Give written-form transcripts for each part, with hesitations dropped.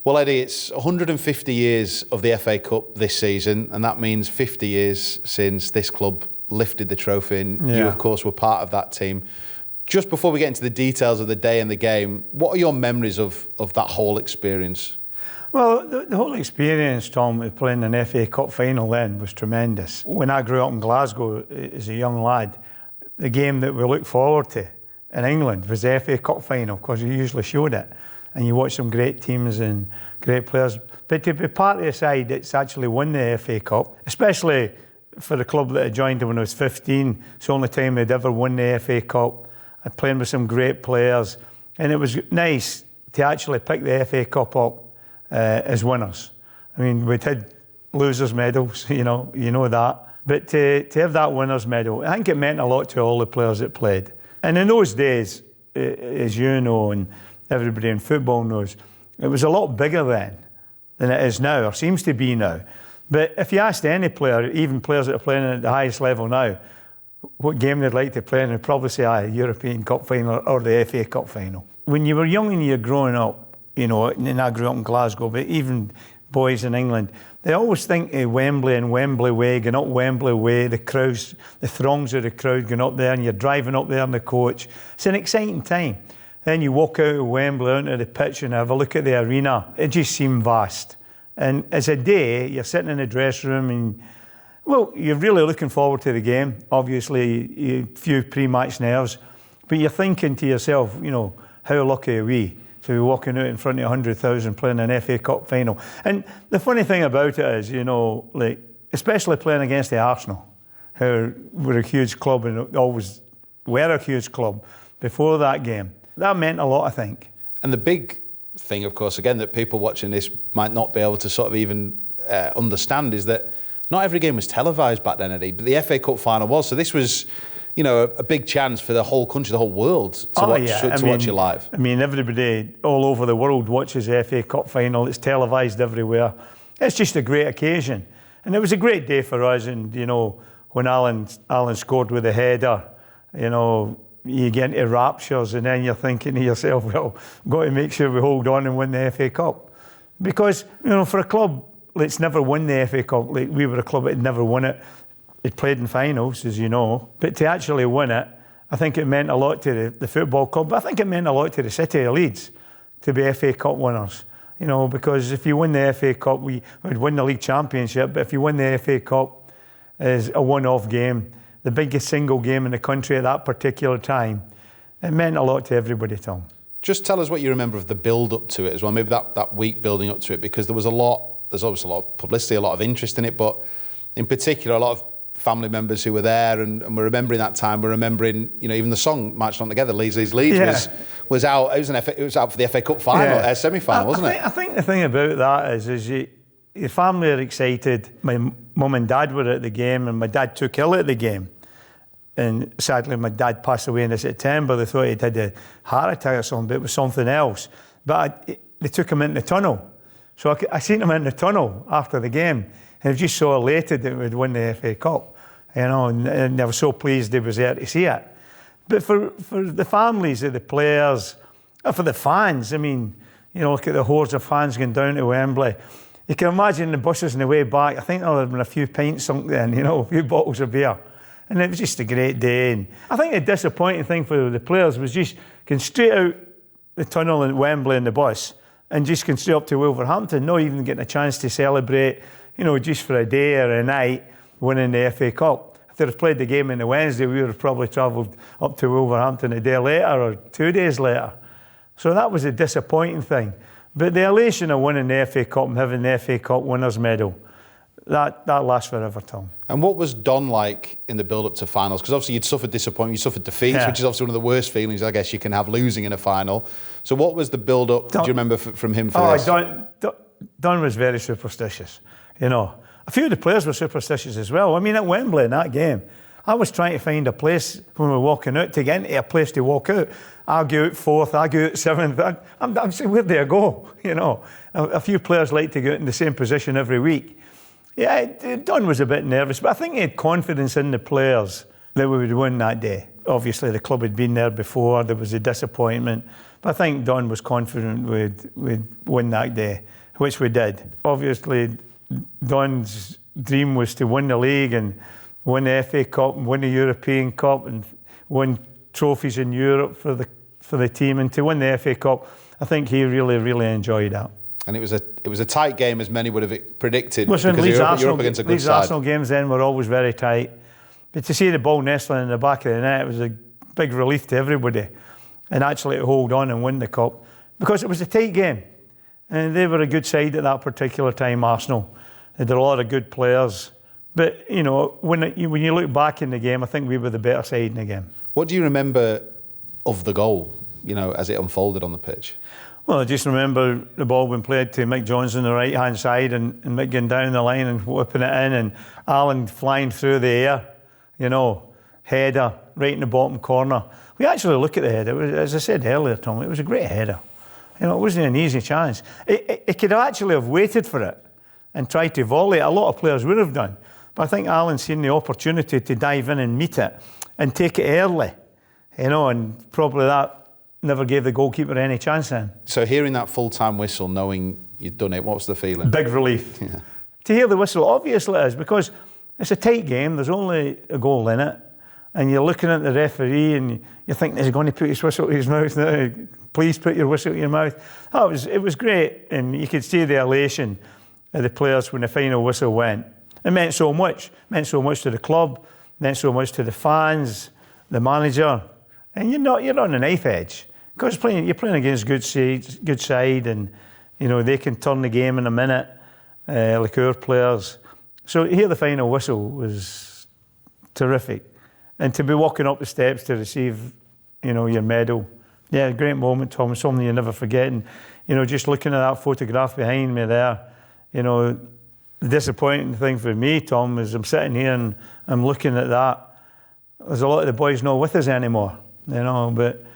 Well, Eddie, it's 150 years of the FA Cup this season, and that means 50 years since this club lifted the trophy, and you, of course, were part of that team. Just before we get into the details of the day and the game, what are your memories of that whole experience? Well, the whole experience, Tom, of playing an FA Cup final then was tremendous. When I grew up in Glasgow as a young lad, the game that we looked forward to in England was the FA Cup final, because you usually showed it. And you watch some great teams and great players. But to be part of the side that's actually won the FA Cup, especially for the club that I joined when I was 15, it's the only time I'd ever won the FA Cup. I played with some great players. And it was nice to actually pick the FA Cup up as winners. I mean, we'd had losers' medals, you know that. But to have that winners' medal, I think it meant a lot to all the players that played. And in those days, as you know, and everybody in football knows, it was a lot bigger then than it is now, or seems to be now. But if you asked any player, even players that are playing at the highest level now, what game they'd like to play in, they'd probably say, European Cup final or the FA Cup final. When you were young and you're growing up, and I grew up in Glasgow, but even boys in England, they always think of Wembley and Wembley Way, going up Wembley Way, the crowds, the throngs of the crowd going up there, and you're driving up there in the coach. It's an exciting time. Then you walk out of Wembley onto the pitch and have a look at the arena. It just seemed vast. And as a day, you're sitting in the dressing room and, well, you're really looking forward to the game. Obviously, a few pre-match nerves. But you're thinking to yourself, how lucky are we to be walking out in front of 100,000 playing an FA Cup final. And the funny thing about it is, especially playing against the Arsenal, who were a huge club and always were a huge club before that game. That meant a lot, I think. And the big thing, of course, again, that people watching this might not be able to sort of even understand is that not every game was televised back then, Eddie, but the FA Cup final was. So this was, a big chance for the whole country, the whole world to watch you live. I mean, everybody all over the world watches the FA Cup final. It's televised everywhere. It's just a great occasion. And it was a great day for us. And, when Alan scored with a header, you get into raptures, and then you're thinking to yourself, well, we've got to make sure we hold on and win the FA Cup. Because, for a club that's never won the FA Cup, like we were a club that had never won it, it played in finals, as you know, but to actually win it, I think it meant a lot to the football club, but I think it meant a lot to the city of Leeds to be FA Cup winners. Because if you win the FA Cup, we would win the league championship, but if you win the FA Cup as a one-off game, the biggest single game in the country at that particular time, it meant a lot to everybody, Tom. Just tell us what you remember of the build-up to it as well, maybe that week building up to it, because there's obviously a lot of publicity, a lot of interest in it, but in particular, a lot of family members who were there, and we're remembering that time. We're remembering, even the song "Marched On Together," Leeds, Leeds, Leeds was out. It was out for the FA Cup final, semi-final, wasn't it? I think the thing about that is your family are excited. My mum and dad were at the game, and my dad took ill at the game. And sadly, my dad passed away in September. They thought he'd had a heart attack or something, but it was something else. But they took him into the tunnel. So I seen him in the tunnel after the game, and he was just so elated that we'd win the FA Cup. And they were so pleased he was there to see it. But for the families of the players, for the fans, I mean, look at the hordes of fans going down to Wembley. You can imagine the buses on the way back. I think there would have been a few pints sunk then, a few bottles of beer. And it was just a great day. And I think the disappointing thing for the players was just going straight out the tunnel at Wembley in the bus and just going straight up to Wolverhampton, not even getting a chance to celebrate, just for a day or a night, winning the FA Cup. If they'd have played the game on the Wednesday, we would have probably travelled up to Wolverhampton a day later or 2 days later. So that was a disappointing thing. But the elation of winning the FA Cup and having the FA Cup winners' medal, that lasts forever, Tom. And what was Don like in the build-up to finals? Because obviously you'd suffered disappointment, you suffered defeats, which is obviously one of the worst feelings, I guess, you can have losing in a final. So what was the build-up, do you remember, from him for this? Don was very superstitious, A few of the players were superstitious as well. I mean, at Wembley in that game, I was trying to find a place when we were walking out to get into a place to walk out. I'll go out fourth, I'll go out seventh. I'm saying, where do I go? A few players like to go out in the same position every week. Yeah, Don was a bit nervous, but I think he had confidence in the players that we would win that day. obviously the club had been there before, there was a disappointment. But I think Don was confident we'd win that day, which we did. Obviously, Don's dream was to win the league and win the FA Cup and win the European Cup and win trophies in Europe for the team, and to win the FA Cup, I think he really, really enjoyed that. And it was a tight game, as many would have predicted. Listen, because you're up against a good Leeds side. Arsenal games then were always very tight. But to see the ball nestling in the back of the net, it was a big relief to everybody. And actually to hold on and win the cup, because it was a tight game. And they were a good side at that particular time, Arsenal. They had a lot of good players. But, you know, when you look back in the game, I think we were the better side in the game. What do you remember of the goal, you know, as it unfolded on the pitch? Well, I just remember the ball being played to Mick Jones on the right-hand side and Mick getting down the line and whipping it in, and Alan flying through the air, you know, header right in the bottom corner. We actually look at the header. As I said earlier, Tom, it was a great header. You know, it wasn't an easy chance. It could actually have waited for it and tried to volley it. A lot of players would have done. But I think Alan seen the opportunity to dive in and meet it and take it early, you know, and probably that never gave the goalkeeper any chance then. So hearing that full-time whistle, knowing you'd done it, what was the feeling? Big relief. Yeah. To hear the whistle, obviously it is, because it's a tight game, there's only a goal in it, and you're looking at the referee and you're thinking, is he going to put his whistle to his mouth now? Please put your whistle to your mouth. Oh, it was great, and you could see the elation of the players when the final whistle went. It meant so much. It meant so much to the club, it meant so much to the fans, the manager, and you're on a knife edge. Because you're playing against good side, and you know they can turn the game in a minute, like our players. So to hear the final whistle was terrific, and to be walking up the steps to receive, you know, your medal, yeah, a great moment, Tom. Something you never forget. And you know, just looking at that photograph behind me there, you know, the disappointing thing for me, Tom, is I'm sitting here and I'm looking at that. There's a lot of the boys not with us anymore, you know, but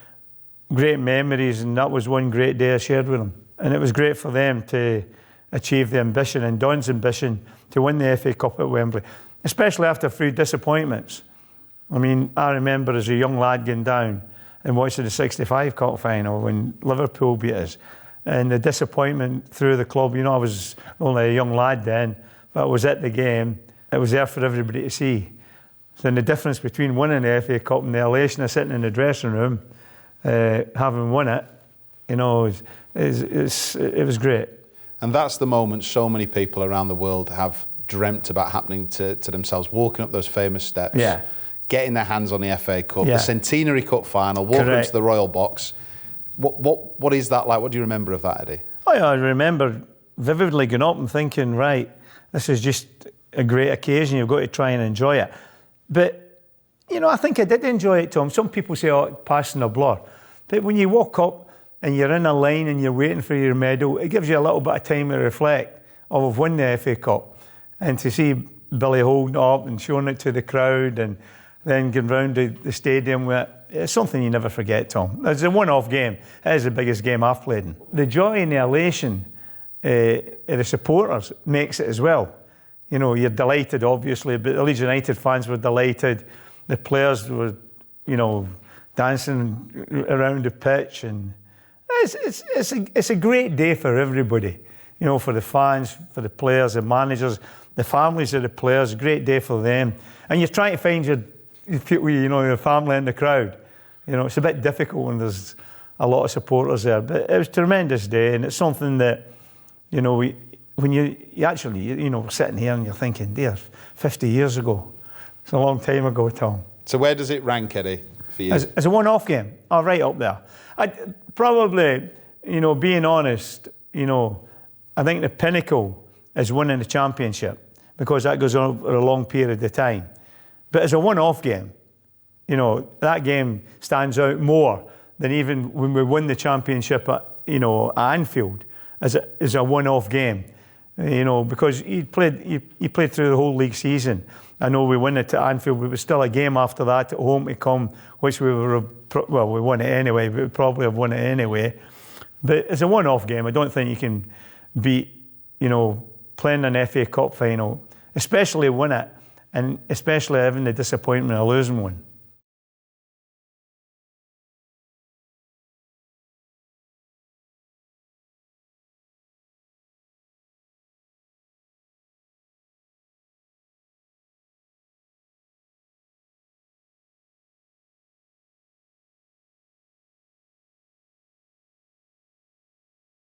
great memories, and that was one great day I shared with them. And it was great for them to achieve the ambition, and Don's ambition, to win the FA Cup at Wembley, especially after 3 disappointments. I mean, I remember as a young lad going down and watching the '65 Cup final when Liverpool beat us, and the disappointment through the club. You know, I was only a young lad then, but I was at the game. It was there for everybody to see. So the difference between winning the FA Cup and the elation of sitting in the dressing room, having won it, you know, it was great. And that's the moment so many people around the world have dreamt about happening to themselves, walking up those famous steps, yeah, getting their hands on the FA Cup, yeah, the Centenary Cup final, walking correct, into the Royal Box. What is that like? What do you remember of that, Eddie? Oh yeah, I remember vividly going up and thinking, right, this is just a great occasion, you've got to try and enjoy it. But, you know, I think I did enjoy it, Tom. Some people say, oh, it's passing a blur. But when you walk up and you're in a line and you're waiting for your medal, it gives you a little bit of time to reflect. Oh, we've won the FA Cup. And to see Billy holding it up and showing it to the crowd and then going round the stadium with it, it's something you never forget, Tom. It's a one-off game. It is the biggest game I've played in. The joy and the elation of the supporters makes it as well. You know, you're delighted, obviously, but the Leeds United fans were delighted. The players were, you know, dancing around the pitch, and it's a great day for everybody. You know, for the fans, for the players, the managers, the families of the players. Great day for them. And you're trying to find your people, you know, your family in the crowd. You know, it's a bit difficult when there's a lot of supporters there, but it was a tremendous day, and it's something that, you know, when you actually, you know, sitting here and you're thinking, dear, 50 years ago. It's a long time ago, Tom. So where does it rank, Eddie, for you? As a one-off game, oh, right up there. I'd probably, you know, being honest, you know, I think the pinnacle is winning the championship, because that goes on over a long period of time. But as a one-off game, you know, that game stands out more than even when we win the championship at, you know, at Anfield as a one-off game. You know, because you played through the whole league season. I know we won it at Anfield, but it was still a game after that at home to come, which we won it anyway, but we probably have won it anyway. But it's a one-off game. I don't think you can beat, you know, playing an FA Cup final, especially win it, and especially having the disappointment of losing one.